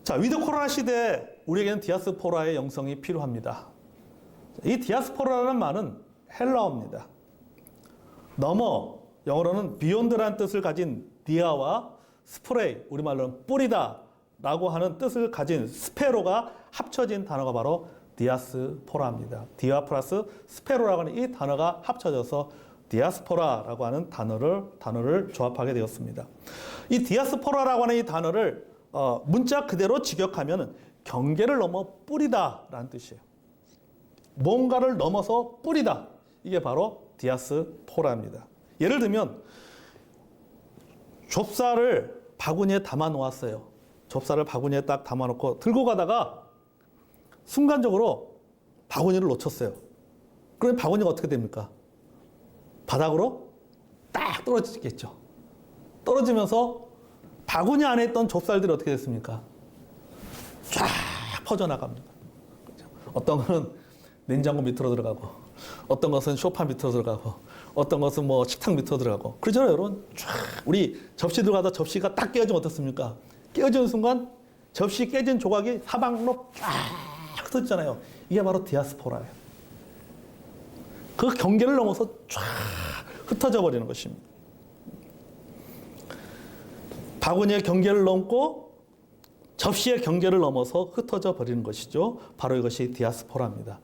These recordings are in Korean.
자, 위드 코로나 시대에 우리에게는 디아스포라의 영성이 필요합니다. 이 디아스포라라는 말은 헬라어입니다. 넘어, 영어로는 beyond라는 뜻을 가진 디아와 스프레이, 우리말로는 뿌리다 라고 하는 뜻을 가진 스페로가 합쳐진 단어가 바로 디아스포라입니다. 디아 플러스 스페로라고 하는 이 단어가 합쳐져서 디아스포라라고 하는 단어를 조합하게 되었습니다. 이 디아스포라라고 하는 이 단어를 문자 그대로 직역하면 경계를 넘어 뿌리다라는 뜻이에요. 뭔가를 넘어서 뿌리다. 이게 바로 디아스포라입니다. 예를 들면 좁쌀을 바구니에 담아 놓았어요. 좁쌀을 바구니에 딱 담아 놓고 들고 가다가 순간적으로 바구니를 놓쳤어요. 그러면 바구니가 어떻게 됩니까? 바닥으로 딱 떨어지겠죠. 떨어지면서 바구니 안에 있던 좁쌀들이 어떻게 됐습니까? 쫙 퍼져나갑니다. 어떤 거는 냉장고 밑으로 들어가고, 어떤 것은 소파 밑으로 들어가고, 어떤 것은 뭐 식탁 밑으로 들어가고. 그러잖아요, 여러분. 쫙 우리 접시 들어가다 접시가 딱 깨어지면 어떻습니까? 깨어지는 순간 접시 깨진 조각이 사방으로 쫙 흩어지잖아요. 이게 바로 디아스포라예요. 그 경계를 넘어서 쫙 흩어져 버리는 것입니다. 바구니의 경계를 넘고 접시의 경계를 넘어서 흩어져 버리는 것이죠. 바로 이것이 디아스포라입니다.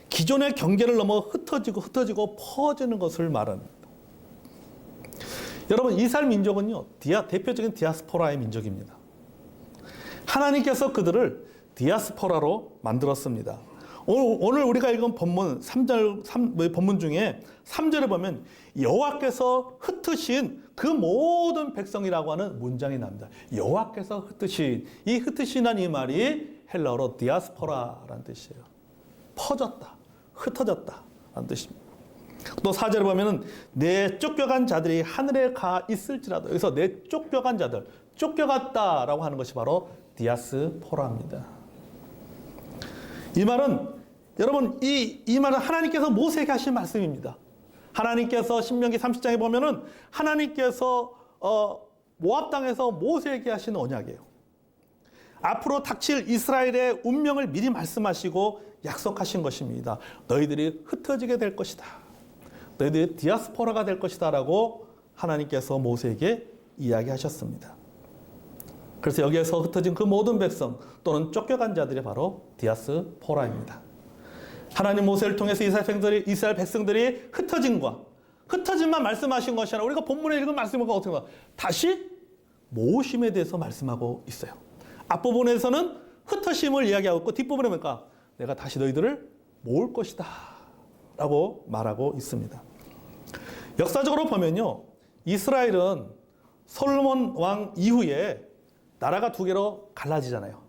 기존의 경계를 넘어 흩어지고 퍼지는 것을 말합니다. 여러분, 이스라엘 민족은요, 대표적인 디아스포라의 민족입니다. 하나님께서 그들을 디아스포라로 만들었습니다. 오늘 우리가 읽은 본문 본문 중에 3절에 보면 여호와께서 흩으신 그 모든 백성이라고 하는 문장이 나옵니다. 여호와께서 흩으신, 이 흩으신이라는 이 말이 헬라어로 디아스포라라는 뜻이에요. 퍼졌다, 흩어졌다 라는 뜻입니다. 또 4절에 보면은 내 쫓겨간 자들이 하늘에 가 있을지라도, 여기서 내 쫓겨간 자들, 쫓겨갔다라고 하는 것이 바로 디아스포라입니다. 이 말은, 여러분, 이 말은 하나님께서 모세에게 하신 말씀입니다. 하나님께서 신명기 30장에 보면은 하나님께서 모압 땅에서 모세에게 하신 언약이에요. 앞으로 닥칠 이스라엘의 운명을 미리 말씀하시고 약속하신 것입니다. 너희들이 흩어지게 될 것이다. 너희들이 디아스포라가 될 것이다 라고 하나님께서 모세에게 이야기하셨습니다. 그래서 여기에서 흩어진 그 모든 백성 또는 쫓겨간 자들이 바로 디아스포라입니다. 하나님 모세를 통해서 이스라엘 백성들이 흩어짐만 말씀하신 것이 아니라 우리가 본문에 읽은 말씀을 어떻게 봐? 다시 모으심에 대해서 말씀하고 있어요. 앞부분에서는 흩어짐을 이야기하고 있고 뒷부분에 보니까 내가 다시 너희들을 모을 것이다 라고 말하고 있습니다. 역사적으로 보면요, 이스라엘은 솔로몬 왕 이후에 나라가 두 개로 갈라지잖아요.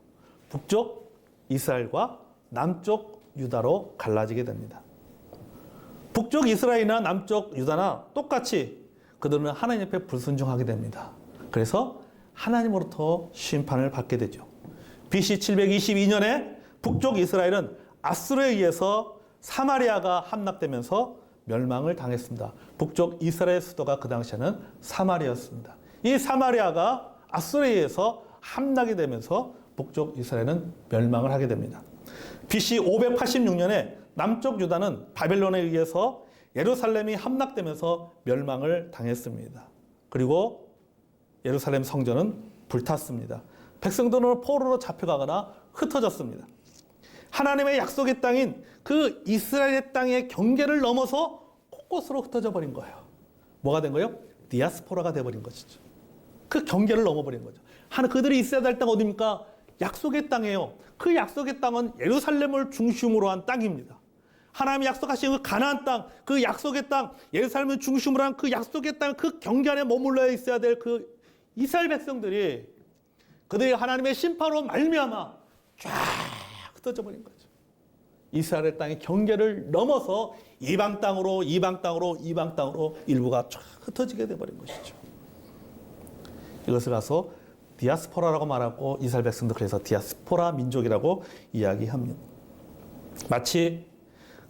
북쪽 이스라엘과 남쪽 유다로 갈라지게 됩니다. 북쪽 이스라엘이나 남쪽 유다나 똑같이 그들은 하나님 앞에 불순종하게 됩니다. 그래서 하나님으로부터 심판을 받게 되죠. BC 722년에 북쪽 이스라엘은 아수르에 의해서 사마리아가 함락되면서 멸망을 당했습니다. 북쪽 이스라엘 수도가 그 당시에는 사마리아였습니다. 이 사마리아가 아수르에 의해서 함락이 되면서 북쪽 이스라엘은 멸망을 하게 됩니다. BC 586년에 남쪽 유다는 바벨론에 의해서 예루살렘이 함락되면서 멸망을 당했습니다. 그리고 예루살렘 성전은 불탔습니다. 백성들은 포로로 잡혀가거나 흩어졌습니다. 하나님의 약속의 땅인 그 이스라엘의 땅의 경계를 넘어서 곳곳으로 흩어져 버린 거예요. 뭐가 된 거예요? 디아스포라가 돼버린 것이죠. 그 경계를 넘어버린 거죠. 그들이 있어야 될 땅 어디입니까? 약속의 땅이에요. 그 약속의 땅은 예루살렘을 중심으로 한 땅입니다. 하나님이 약속하신 그 가나안 땅, 그 약속의 땅, 예루살렘을 중심으로 한 그 약속의 땅, 그 경계 안에 머물러 있어야 될 그 이스라엘 백성들이 그들이 하나님의 심판으로 말미암아 쫙 흩어져 버린 거죠. 이스라엘 땅의 경계를 넘어서 이방 땅으로 일부가 쫙 흩어지게 돼버린 것이죠. 이것을 가서 디아스포라라고 말하고 이스라엘 백성도 그래서 디아스포라 민족이라고 이야기합니다. 마치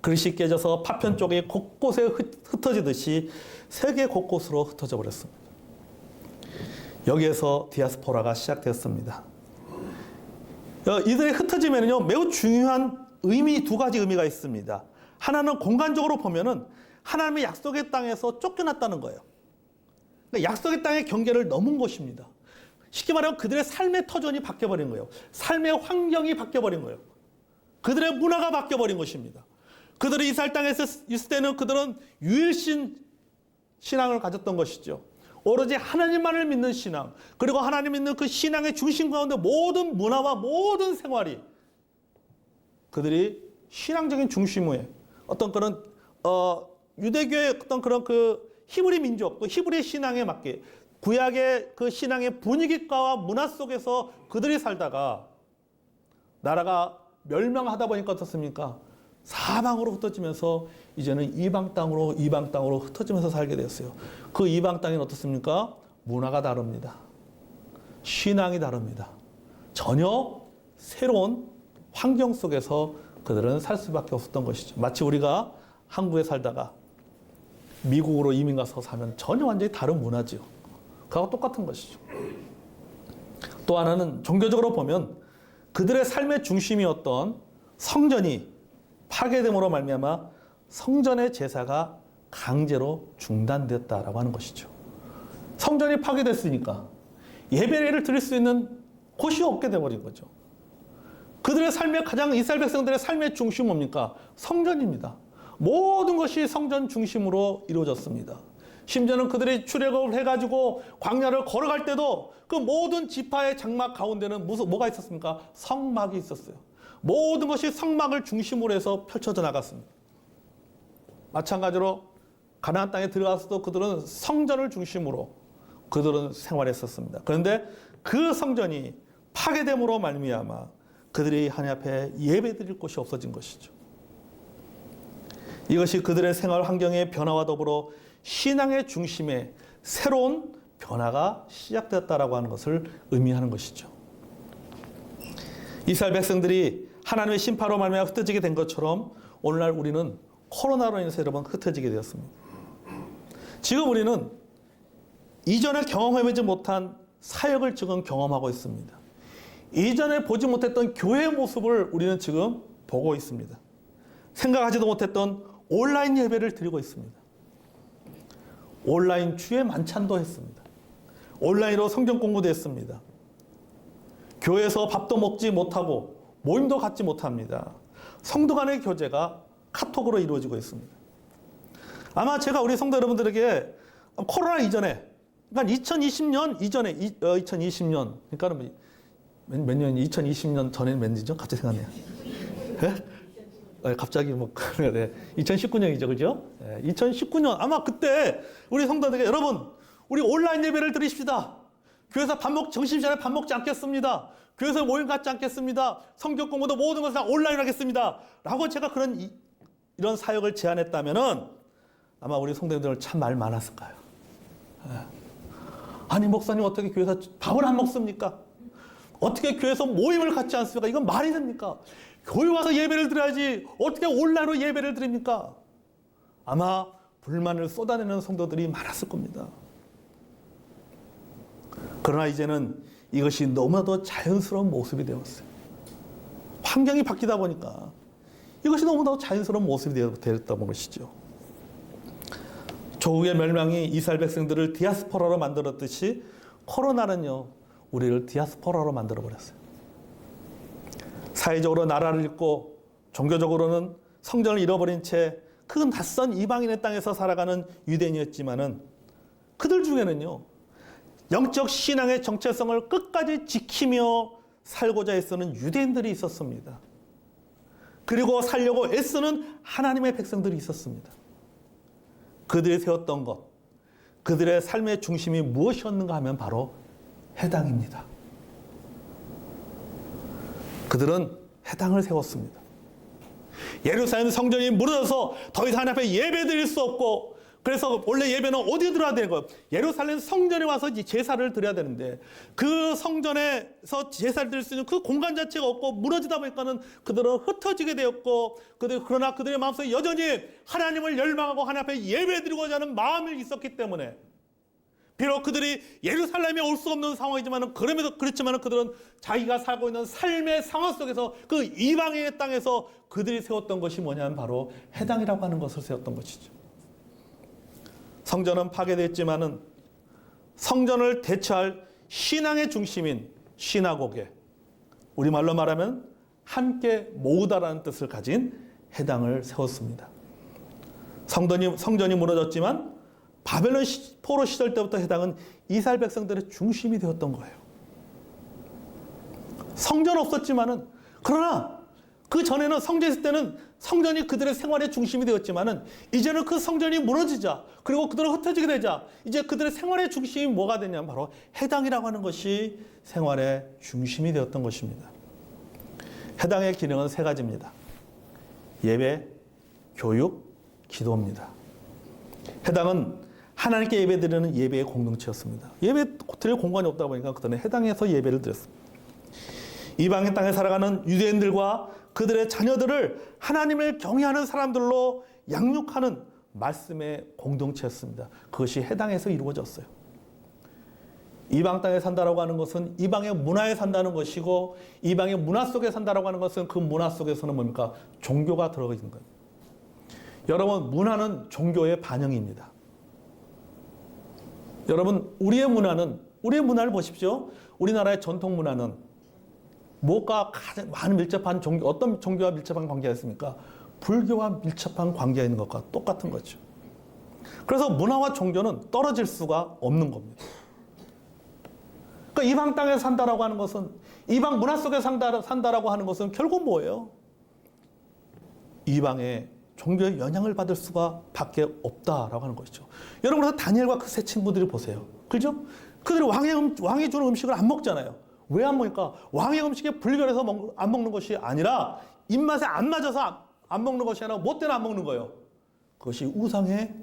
그릇이 깨져서 파편 쪽에 곳곳에 흩어지듯이 세계 곳곳으로 흩어져 버렸습니다. 여기에서 디아스포라가 시작되었습니다. 이들의 흩어짐에는요, 매우 중요한 두 가지 의미가 있습니다. 하나는 공간적으로 보면은 하나님의 약속의 땅에서 쫓겨났다는 거예요. 그러니까 약속의 땅의 경계를 넘은 것입니다. 쉽게 말하면 그들의 삶의 터전이 바뀌어버린 거예요. 삶의 환경이 바뀌어버린 거예요. 그들의 문화가 바뀌어버린 것입니다. 그들이 이스라엘 땅에서 있을 때는 그들은 유일신 신앙을 가졌던 것이죠. 오로지 하나님만을 믿는 신앙, 그리고 하나님 믿는 그 신앙의 중심 가운데 모든 문화와 모든 생활이 그들이 신앙적인 중심의 어떤 그런 유대교의 어떤 그런 그 히브리 민족, 그 히브리 신앙에 맞게 구약의 그 신앙의 분위기가와 문화 속에서 그들이 살다가 나라가 멸망하다 보니까 어떻습니까? 사방으로 흩어지면서 이제는 이방 땅으로 흩어지면서 살게 되었어요. 그 이방 땅은 어떻습니까? 문화가 다릅니다. 신앙이 다릅니다. 전혀 새로운 환경 속에서 그들은 살 수밖에 없었던 것이죠. 마치 우리가 한국에 살다가 미국으로 이민 가서 사면 전혀 완전히 다른 문화죠. 그거와 똑같은 것이죠. 또 하나는 종교적으로 보면 그들의 삶의 중심이었던 성전이 파괴됨으로 말미암아 성전의 제사가 강제로 중단됐다라고 하는 것이죠. 성전이 파괴됐으니까 예배를 드릴 수 있는 곳이 없게 되어버린 거죠. 그들의 삶의 이스라엘 백성들의 삶의 중심은 뭡니까? 성전입니다. 모든 것이 성전 중심으로 이루어졌습니다. 심지어는 그들이 출애굽을 해가지고 광야를 걸어갈 때도 그 모든 지파의 장막 가운데는 뭐가 있었습니까? 성막이 있었어요. 모든 것이 성막을 중심으로 해서 펼쳐져 나갔습니다. 마찬가지로 가나안 땅에 들어가서도 그들은 성전을 중심으로 그들은 생활했었습니다. 그런데 그 성전이 파괴됨으로 말미암아 그들이 하나님 앞에 예배드릴 곳이 없어진 것이죠. 이것이 그들의 생활 환경의 변화와 더불어 신앙의 중심에 새로운 변화가 시작되었다라고 하는 것을 의미하는 것이죠. 이스라엘 백성들이 하나님의 심판으로 말미암아 흩어지게 된 것처럼 오늘날 우리는 코로나로 인해서 여러분 흩어지게 되었습니다. 지금 우리는 이전에 경험해보지 못한 사역을 지금 경험하고 있습니다. 이전에 보지 못했던 교회의 모습을 우리는 지금 보고 있습니다. 생각하지도 못했던 온라인 예배를 드리고 있습니다. 온라인 주의 만찬도 했습니다. 온라인으로 성경 공부도 했습니다. 교회에서 밥도 먹지 못하고 모임도 갖지 못합니다. 성도 간의 교제가 카톡으로 이루어지고 있습니다. 아마 제가 우리 성도 여러분들에게 코로나 이전에, 그러니까 2020년 이전에, 2020년, 그러니까 몇 년이 2020년 전에는 몇 년이죠? 갑자기 생각나네요. 네? 갑자기 뭐, 네. 2019년이죠, 그죠? 네. 2019년, 아마 그때 우리 성도들에게 여러분, 우리 온라인 예배를 드리십시다. 교회에서 점심시간에 밥 먹지 않겠습니다. 교회에서 모임 갖지 않겠습니다. 성경 공부도 모든 것을 다 온라인 하겠습니다. 라고 제가 이런 사역을 제안했다면은 아마 우리 성도님들 참 말 많았을 거예요. 아니, 목사님 어떻게 교회에서 밥을 안 먹습니까? 어떻게 교회에서 모임을 갖지 않습니까? 이건 말이 됩니까? 교회 와서 예배를 드려야지 어떻게 온라인으로 예배를 드립니까? 아마 불만을 쏟아내는 성도들이 많았을 겁니다. 그러나 이제는 이것이 너무나도 자연스러운 모습이 되었어요. 환경이 바뀌다 보니까 이것이 너무나도 자연스러운 모습이 되었다는 것이죠. 조국의 멸망이 이스라엘 백성들을 디아스포라로 만들었듯이 코로나는요, 우리를 디아스포라로 만들어버렸어요. 사회적으로 나라를 잃고 종교적으로는 성전을 잃어버린 채 그 낯선 이방인의 땅에서 살아가는 유대인이었지만은 그들 중에는요, 영적 신앙의 정체성을 끝까지 지키며 살고자 애쓰는 유대인들이 있었습니다. 그리고 살려고 애쓰는 하나님의 백성들이 있었습니다. 그들이 세웠던 것, 그들의 삶의 중심이 무엇이었는가 하면 바로 해당입니다. 그들은 해당을 세웠습니다. 예루살렘 성전이 무너져서 더 이상 하나님 앞에 예배 드릴 수 없고, 그래서 원래 예배는 어디에 드려야 되는 거예요? 예루살렘 성전에 와서 제사를 드려야 되는데 그 성전에서 제사를 드릴 수 있는 그 공간 자체가 없고 무너지다 보니까는 그들은 흩어지게 되었고, 그러나 그들의 마음속에 여전히 하나님을 열망하고 하나님 앞에 예배 드리고자 하는 마음이 있었기 때문에 비록 그들이 예루살렘에 올 수 없는 상황이지만 그렇지만 그들은 자기가 살고 있는 삶의 상황 속에서 그 이방인의 땅에서 그들이 세웠던 것이 뭐냐면 바로 해당이라고 하는 것을 세웠던 것이죠. 성전은 파괴됐지만은 성전을 대체할 신앙의 중심인 시나고게, 우리말로 말하면 함께 모으다라는 뜻을 가진 해당을 세웠습니다. 성전이 무너졌지만 바벨론 포로 시절 때부터 해당은 이스라엘 백성들의 중심이 되었던 거예요. 성전 없었지만은, 그러나 그 전에는 성전 있을 때는 성전이 그들의 생활의 중심이 되었지만은 이제는 그 성전이 무너지자, 그리고 그들은 흩어지게 되자 이제 그들의 생활의 중심이 뭐가 되냐면 바로 해당이라고 하는 것이 생활의 중심이 되었던 것입니다. 해당의 기능은 세 가지입니다. 예배, 교육, 기도입니다. 해당은 하나님께 예배드리는 예배의 공동체였습니다. 예배 드릴 공간이 없다 보니까 그들은 해당에서 예배를 드렸습니다. 이방의 땅에 살아가는 유대인들과 그들의 자녀들을 하나님을 경외하는 사람들로 양육하는 말씀의 공동체였습니다. 그것이 해당에서 이루어졌어요. 이방 땅에 산다라고 하는 것은 이방의 문화에 산다는 것이고, 이방의 문화 속에 산다라고 하는 것은 그 문화 속에서는 뭡니까? 종교가 들어가 있는 거예요. 여러분, 문화는 종교의 반영입니다. 여러분, 우리의 문화를 보십시오. 우리나라의 전통 문화는 무엇과 가장 많은 밀접한 어떤 종교와 밀접한 관계가 있습니까? 불교와 밀접한 관계가 있는 것과 똑같은 거죠. 그래서 문화와 종교는 떨어질 수가 없는 겁니다. 그러니까 이방 땅에 산다라고 하는 것은, 이방 문화 속에 산다라고 하는 것은 결국 뭐예요? 이방의 종교의 영향을 받을 수가 밖에 없다라고 하는 것이죠. 여러분, 그래서 다니엘과 그 세 친구들이 보세요. 그죠? 그들이 왕이 주는 음식을 안 먹잖아요. 왜 안 먹을까? 왕의 음식에 불결해서 안 먹는 것이 아니라, 입맛에 안 맞아서 안 먹는 것이 아니라 뭐 때문에 안 먹는 거예요? 그것이 우상의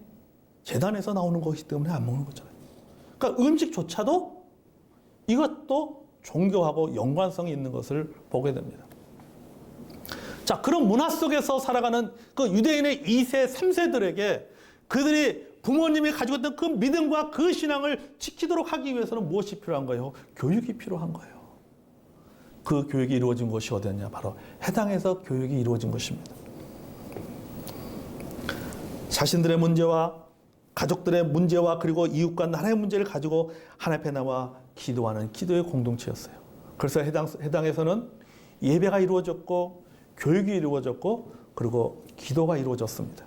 제단에서 나오는 것이기 때문에 안 먹는 거잖아요. 그러니까 음식조차도 이것도 종교하고 연관성이 있는 것을 보게 됩니다. 자, 그런 문화 속에서 살아가는 그 유대인의 2세, 3세들에게 그들이 부모님이 가지고 있던 그 믿음과 그 신앙을 지키도록 하기 위해서는 무엇이 필요한 거예요? 교육이 필요한 거예요. 그 교육이 이루어진 곳이 어디였냐? 바로 해당에서 교육이 이루어진 것입니다. 자신들의 문제와 가족들의 문제와 그리고 이웃과 나라의 문제를 가지고 하나님 앞에 나와 기도하는 기도의 공동체였어요. 그래서 해당에서는 예배가 이루어졌고, 교육이 이루어졌고, 그리고 기도가 이루어졌습니다.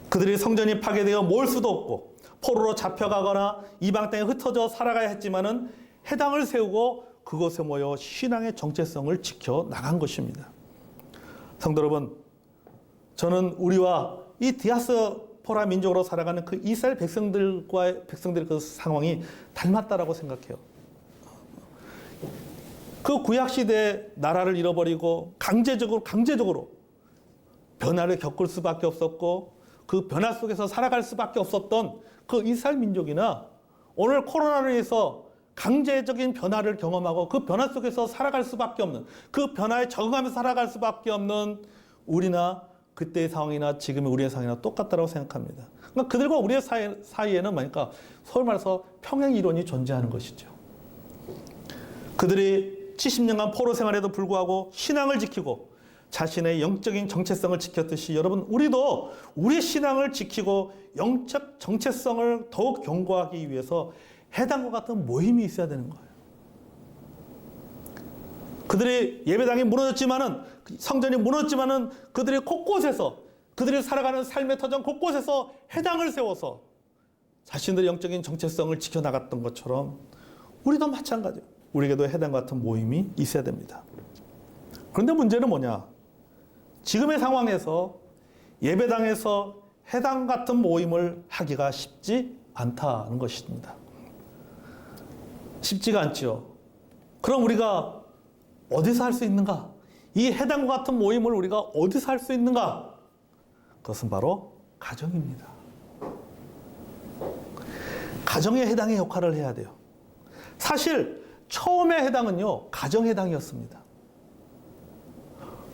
그들이 성전이 파괴되어 모을 수도 없고 포로로 잡혀가거나 이방 땅에 흩어져 살아가야 했지만은 해당을 세우고 그곳에 모여 신앙의 정체성을 지켜 나간 것입니다. 성도 여러분, 저는 우리와 이 디아스포라 민족으로 살아가는 그 이스라엘 백성들의 그 상황이 닮았다라고 생각해요. 그 구약시대의 나라를 잃어버리고 강제적으로 변화를 겪을 수밖에 없었고, 그 변화 속에서 살아갈 수밖에 없었던 그 이스라엘 민족이나, 오늘 코로나로 인해서 강제적인 변화를 경험하고 그 변화 속에서 살아갈 수밖에 없는, 그 변화에 적응하면서 살아갈 수밖에 없는 우리나 그때의 상황이나 지금의 우리의 상황이나 똑같다고 생각합니다. 그러니까 그들과 우리의 사이에는 뭐니까 소위 말해서 평행 이론이 존재하는 것이죠. 그들이 70년간 포로 생활에도 불구하고 신앙을 지키고 자신의 영적인 정체성을 지켰듯이, 여러분, 우리도 우리의 신앙을 지키고 영적 정체성을 더욱 견고하기 위해서 해당과 같은 모임이 있어야 되는 거예요. 그들이 예배당이 무너졌지만은, 성전이 무너졌지만은 그들이 곳곳에서, 그들이 살아가는 삶의 터전 곳곳에서 해당을 세워서 자신들의 영적인 정체성을 지켜나갔던 것처럼 우리도 마찬가지예요. 우리에게도 해당 같은 모임이 있어야 됩니다. 그런데 문제는 뭐냐? 지금의 상황에서 예배당에서 해당 같은 모임을 하기가 쉽지 않다는 것입니다. 쉽지가 않죠. 그럼 우리가 어디서 할 수 있는가? 이 해당과 같은 모임을 우리가 어디서 할 수 있는가? 그것은 바로 가정입니다. 가정의 해당의 역할을 해야 돼요. 사실 처음에 해당은요, 가정 해당이었습니다.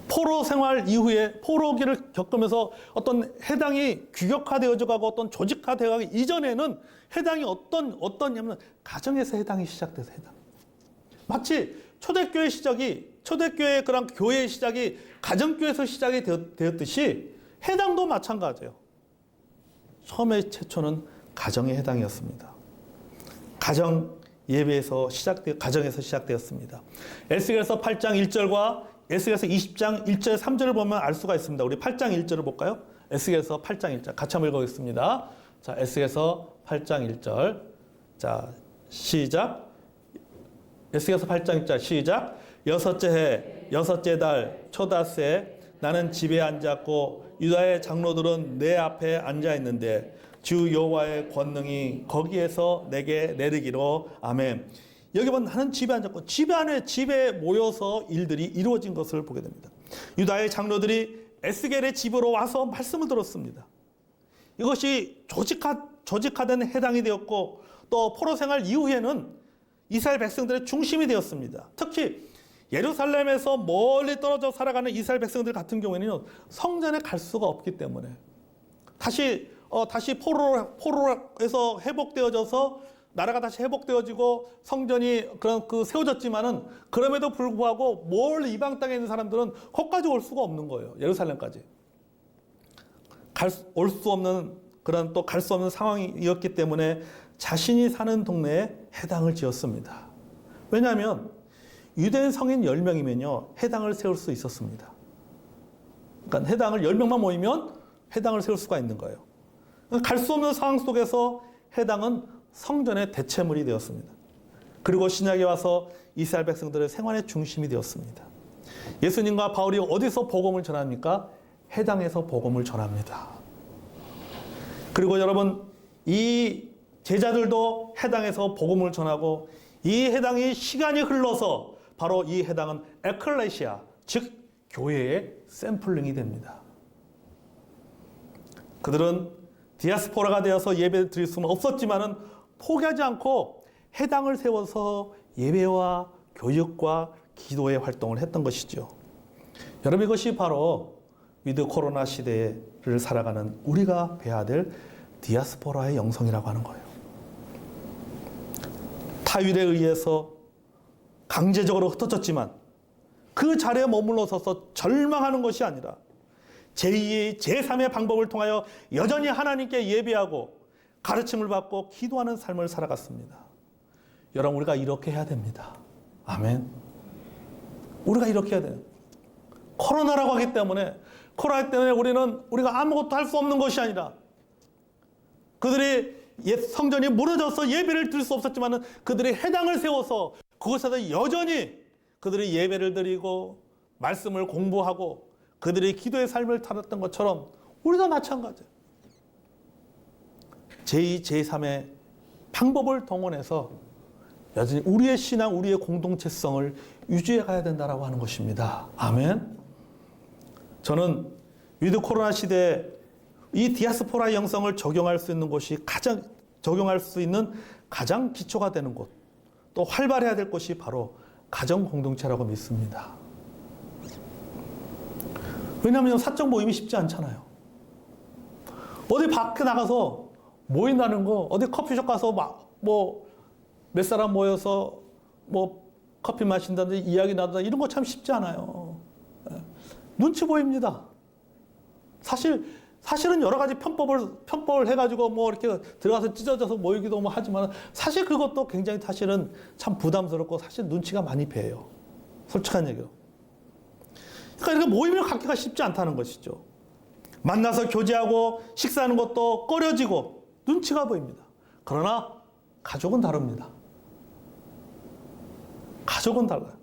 포로 생활 이후에 포로기를 겪으면서 어떤 해당이 규격화되어져 가고 어떤 조직화되어 가기 이전에는 해당이 어떠냐면 가정에서 해당이 시작돼서 해당. 마치 초대교회의 그런 교회의 시작이 가정교회에서 시작이 되었듯이 해당도 마찬가지예요. 처음에 최초는 가정의 해당이었습니다. 가정 예배에서 가정에서 시작되었습니다. 에스겔서 8장 1절과 에스겔서 20장 1절 3절을 보면 알 수가 있습니다. 우리 8장 1절을 볼까요? 에스겔서 8장 1절 같이 한번 읽어보겠습니다. 자, 에스겔서 8장 1절. 자, 시작. 에스겔서 8장 1절 시작. 여섯째 해 여섯째 달 초닷새 나는 집에 앉았고 유다의 장로들은 내 앞에 앉아 있는데 주 여호와의 권능이 거기에서 내게 내리기로 아멘. 여기 보면 나는 집에 앉았고 집에 모여서 일들이 이루어진 것을 보게 됩니다. 유다의 장로들이 에스겔의 집으로 와서 말씀을 들었습니다. 이것이 조직화된 해당이 되었고 또 포로 생활 이후에는 이스라엘 백성들의 중심이 되었습니다. 특히 예루살렘에서 멀리 떨어져 살아가는 이스라엘 백성들 같은 경우에는 성전에 갈 수가 없기 때문에 다시 포로에서 회복되어져서 나라가 다시 회복되어지고 성전이 세워졌지만은 그럼에도 불구하고 멀리 이방 땅에 있는 사람들은 거기까지 올 수가 없는 거예요. 예루살렘까지 올 수 없는 그런 또 갈 수 없는 상황이었기 때문에 자신이 사는 동네에 해당을 지었습니다. 왜냐하면 유대인 성인 10명이면요 해당을 세울 수 있었습니다. 그러니까 해당을 10명만 모이면 해당을 세울 수가 있는 거예요. 갈 수 없는 상황 속에서 해당은 성전의 대체물이 되었습니다. 그리고 신약에 와서 이스라엘 백성들의 생활의 중심이 되었습니다. 예수님과 바울이 어디서 복음을 전합니까? 해당에서 복음을 전합니다. 그리고 여러분 이 제자들도 해당에서 복음을 전하고 이 해당이 시간이 흘러서 바로 이 해당은 에클레시아 즉 교회의 샘플링이 됩니다. 그들은 디아스포라가 되어서 예배를 드릴 수는 없었지만은 포기하지 않고 해당을 세워서 예배와 교육과 기도의 활동을 했던 것이죠. 여러분 이것이 바로 위드 코로나 시대를 살아가는 우리가 배워야 될 디아스포라의 영성이라고 하는 거예요. 타율에 의해서 강제적으로 흩어졌지만 그 자리에 머물러 서서 절망하는 것이 아니라 제2의 제3의 방법을 통하여 여전히 하나님께 예배하고 가르침을 받고 기도하는 삶을 살아갔습니다. 여러분 우리가 이렇게 해야 됩니다. 아멘. 우리가 이렇게 해야 돼요. 코로나라고 하기 때문에 우리가 아무것도 할 수 없는 것이 아니라 그들이 성전이 무너져서 예배를 드릴 수 없었지만 그들이 해당을 세워서 그곳에서 여전히 그들이 예배를 드리고 말씀을 공부하고 그들이 기도의 삶을 살았던 것처럼 우리도 마찬가지예요. 제2, 제3의 방법을 동원해서 여전히 우리의 신앙, 우리의 공동체성을 유지해 가야 된다고 하는 것입니다. 아멘. 저는 위드 코로나 시대에 이 디아스포라 영성을 적용할 수 있는 곳이 가장 기초가 되는 곳, 또 활발해야 될 곳이 바로 가정 공동체라고 믿습니다. 왜냐하면 사적 모임이 쉽지 않잖아요. 어디 밖에 나가서 모인다는 거, 어디 커피숍 가서 몇 사람 모여서 커피 마신다든지 이야기 나누다 이런 거 참 쉽지 않아요. 눈치 보입니다. 사실은 여러 가지 편법을 해가지고 이렇게 들어가서 찢어져서 모이기도 하지만 사실 그것도 굉장히 사실은 참 부담스럽고 사실 눈치가 많이 배요. 솔직한 얘기로. 그러니까 이렇게 모임을 갖기가 쉽지 않다는 것이죠. 만나서 교제하고 식사하는 것도 꺼려지고 눈치가 보입니다. 그러나 가족은 다릅니다. 가족은 달라요.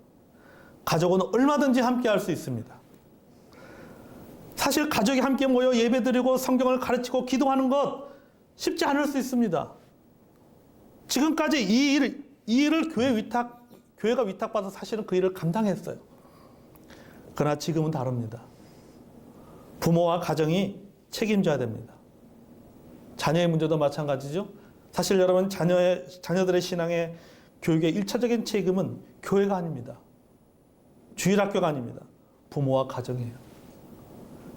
가족은 얼마든지 함께 할 수 있습니다. 사실 가족이 함께 모여 예배드리고 성경을 가르치고 기도하는 것 쉽지 않을 수 있습니다. 지금까지 이 일을 교회가 위탁받아서 사실은 그 일을 감당했어요. 그러나 지금은 다릅니다. 부모와 가정이 책임져야 됩니다. 자녀의 문제도 마찬가지죠. 사실 여러분 자녀들의 신앙의 교육의 1차적인 책임은 교회가 아닙니다. 주일학교가 아닙니다. 부모와 가정이에요.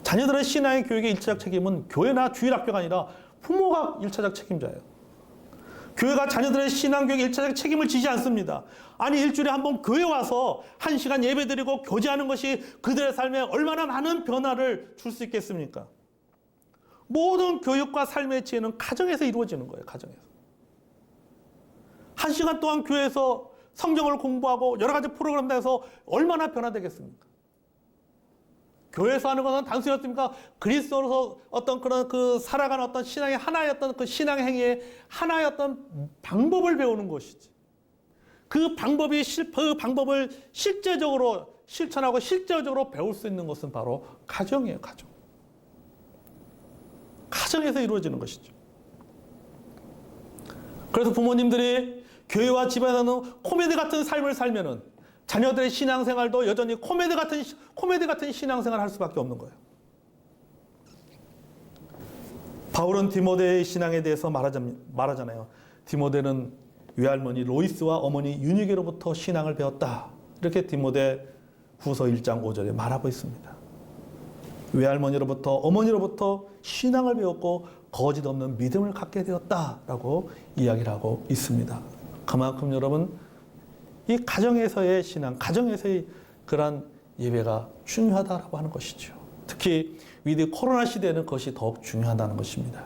자녀들의 신앙의 교육의 일차적 책임은 교회나 주일학교가 아니라 부모가 일차적 책임자예요. 교회가 자녀들의 신앙교육의 일차적 책임을 지지 않습니다. 아니 일주일에 한 번 교회 와서 1시간 예배드리고 교제하는 것이 그들의 삶에 얼마나 많은 변화를 줄 수 있겠습니까? 모든 교육과 삶의 지혜는 가정에서 이루어지는 거예요. 가정에서. 1시간 동안 교회에서 성경을 공부하고 여러 가지 프로그램 내서 얼마나 변화되겠습니까? 교회에서 하는 것은 단순히 어떻습니까? 그리스도로서 어떤 그런 그 살아가는 어떤 신앙의 하나의 어떤 그 신앙 행위의 하나의 어떤 방법을 배우는 것이지. 그 방법을 실제적으로 실천하고 실제적으로 배울 수 있는 것은 바로 가정이에요, 가정. 가정에서 이루어지는 것이죠. 그래서 부모님들이 교회와 집에서는 코미디 같은 삶을 살면은 자녀들의 신앙생활도 여전히 코미디 같은 신앙생활을 할 수밖에 없는 거예요. 바울은 디모데의 신앙에 대해서 말하잖아요. 디모데는 외할머니 로이스와 어머니 유니게로부터 신앙을 배웠다. 이렇게 디모데 후서 1장 5절에 말하고 있습니다. 외할머니로부터 어머니로부터 신앙을 배웠고 거짓 없는 믿음을 갖게 되었다라고 이야기를 하고 있습니다. 그만큼 여러분 이 가정에서의 신앙, 가정에서의 그러한 예배가 중요하다라고 하는 것이죠. 특히 위드 코로나 시대에는 그것이 더욱 중요하다는 것입니다.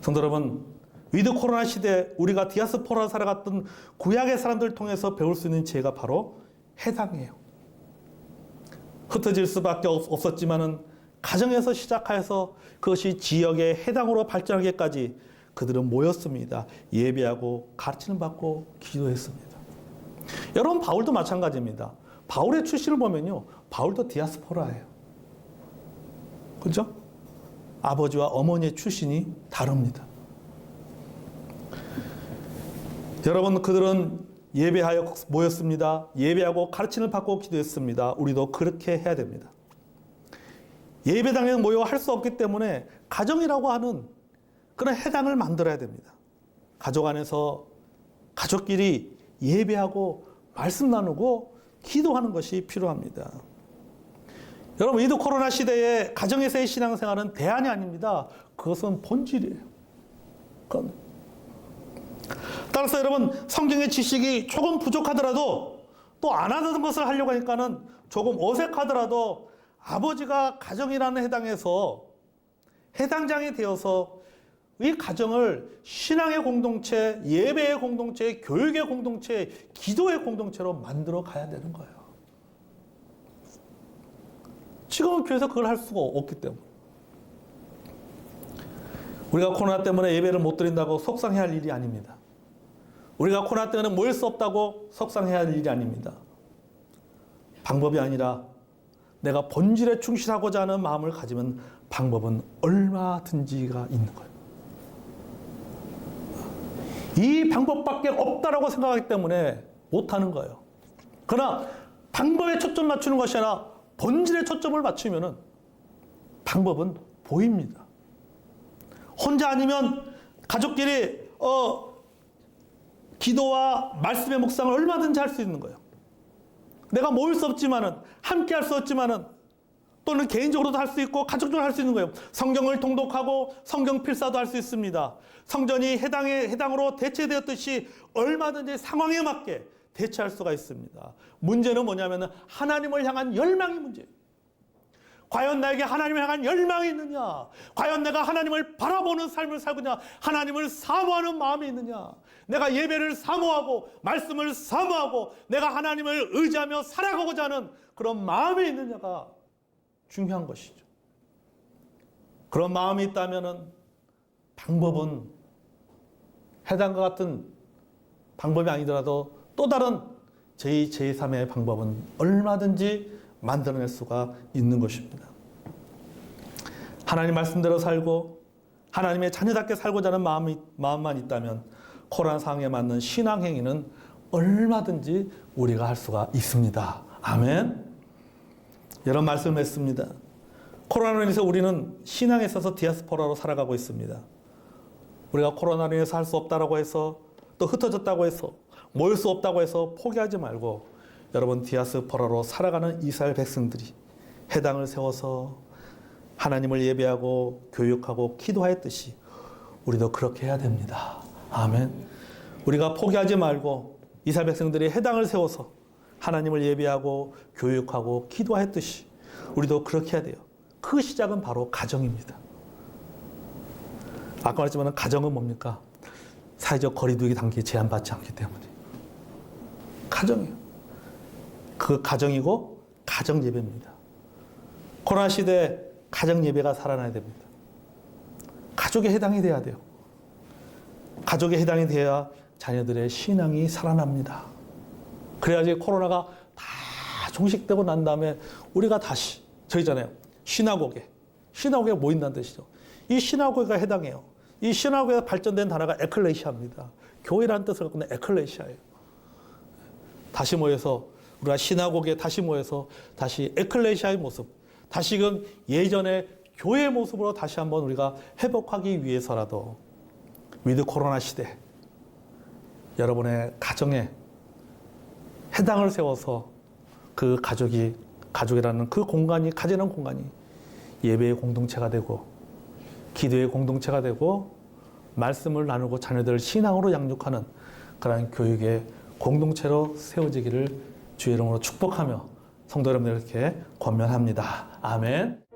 성도 여러분, 위드 코로나 시대에 우리가 디아스포라 살아갔던 구약의 사람들을 통해서 배울 수 있는 지혜가 바로 해당이에요. 흩어질 수밖에 없었지만은 가정에서 시작해서 그것이 지역의 해당으로 발전하기까지 그들은 모였습니다. 예배하고 가르침을 받고 기도했습니다. 여러분 바울도 마찬가지입니다. 바울의 출신을 보면요. 바울도 디아스포라예요. 그렇죠? 아버지와 어머니의 출신이 다릅니다. 여러분 그들은 예배하여 모였습니다. 예배하고 가르침을 받고 기도했습니다. 우리도 그렇게 해야 됩니다. 예배당에 모여 할 수 없기 때문에 가정이라고 하는 그런 해당을 만들어야 됩니다. 가족 안에서 가족끼리 예배하고 말씀 나누고 기도하는 것이 필요합니다. 여러분 이도 코로나 시대에 가정에서의 신앙생활은 대안이 아닙니다. 그것은 본질이에요. 따라서 여러분 성경의 지식이 조금 부족하더라도 또 안 하던 것을 하려고 하니까는 조금 어색하더라도 아버지가 가정이라는 해당에서 해당장이 되어서 이 가정을 신앙의 공동체, 예배의 공동체, 교육의 공동체, 기도의 공동체로 만들어 가야 되는 거예요. 지금은 교회에서 그걸 할 수가 없기 때문에. 우리가 코로나 때문에 예배를 못 드린다고 속상해야 할 일이 아닙니다. 우리가 코로나 때문에 모일 수 없다고 속상해야 할 일이 아닙니다. 방법이 아니라 내가 본질에 충실하고자 하는 마음을 가지면 방법은 얼마든지가 있는 거예요. 이 방법밖에 없다라고 생각하기 때문에 못하는 거예요. 그러나 방법에 초점 맞추는 것이 아니라 본질에 초점을 맞추면 방법은 보입니다. 혼자 아니면 가족끼리 기도와 말씀의 묵상을 얼마든지 할 수 있는 거예요. 내가 모일 수 없지만은 함께 할 수 없지만은 또는 개인적으로도 할 수 있고 가족적으로 할 수 있는 거예요. 성경을 통독하고 성경 필사도 할 수 있습니다. 성전이 해당으로 대체되었듯이 얼마든지 상황에 맞게 대처할 수가 있습니다. 문제는 뭐냐면 하나님을 향한 열망이 문제예요. 과연 나에게 하나님을 향한 열망이 있느냐? 과연 내가 하나님을 바라보는 삶을 살고냐? 하나님을 사모하는 마음이 있느냐? 내가 예배를 사모하고 말씀을 사모하고 내가 하나님을 의지하며 살아가고자 하는 그런 마음이 있느냐가 중요한 것이죠. 그런 마음이 있다면 방법은 해당과 같은 방법이 아니더라도 또 다른 제2, 제3의 방법은 얼마든지 만들어낼 수가 있는 것입니다. 하나님 말씀대로 살고 하나님의 자녀답게 살고자 하는 마음만 있다면 코로나 상황에 맞는 신앙 행위는 얼마든지 우리가 할 수가 있습니다. 아멘. 여러 말씀을 했습니다. 코로나로 인해서 우리는 신앙에 있어서 디아스포라로 살아가고 있습니다. 우리가 코로나로 인해서 할 수 없다고 해서 또 흩어졌다고 해서 모일 수 없다고 해서 포기하지 말고 여러분 디아스포라로 살아가는 이스라엘 백성들이 회당을 세워서 하나님을 예배하고 교육하고 기도하였듯이 우리도 그렇게 해야 됩니다. 아멘. 우리가 포기하지 말고 이스라엘 백성들이 회당을 세워서 하나님을 예배하고 교육하고 기도하였듯이 우리도 그렇게 해야 돼요. 그 시작은 바로 가정입니다. 아까 말했지만 가정은 뭡니까? 사회적 거리두기 단계에 제한받지 않기 때문에. 가정이에요. 그 가정이고 가정 예배입니다. 코로나 시대에 가정 예배가 살아나야 됩니다. 가족에 해당이 돼야 돼요. 가족에 해당이 돼야 자녀들의 신앙이 살아납니다. 그래야지 코로나가 다 종식되고 난 다음에 우리가 다시, 저 있잖아요. 시나고게 모인다는 뜻이죠. 이 시나고게가 해당해요. 이 시나고게가 발전된 단어가 에클레시아입니다. 교회라는 뜻을 갖고 있는 에클레시아예요. 다시 모여서 우리가 시나고게에 다시 모여서 다시 에클레시아의 모습, 다시금 예전의 교회의 모습으로 다시 한번 우리가 회복하기 위해서라도 위드 코로나 시대 여러분의 가정에 해당을 세워서 그 가족이라는 그 공간이, 가지는 공간이 예배의 공동체가 되고 기도의 공동체가 되고 말씀을 나누고 자녀들을 신앙으로 양육하는 그런 교육의 공동체로 세워지기를 주의 이름으로 축복하며 성도 여러분들께 권면합니다. 아멘.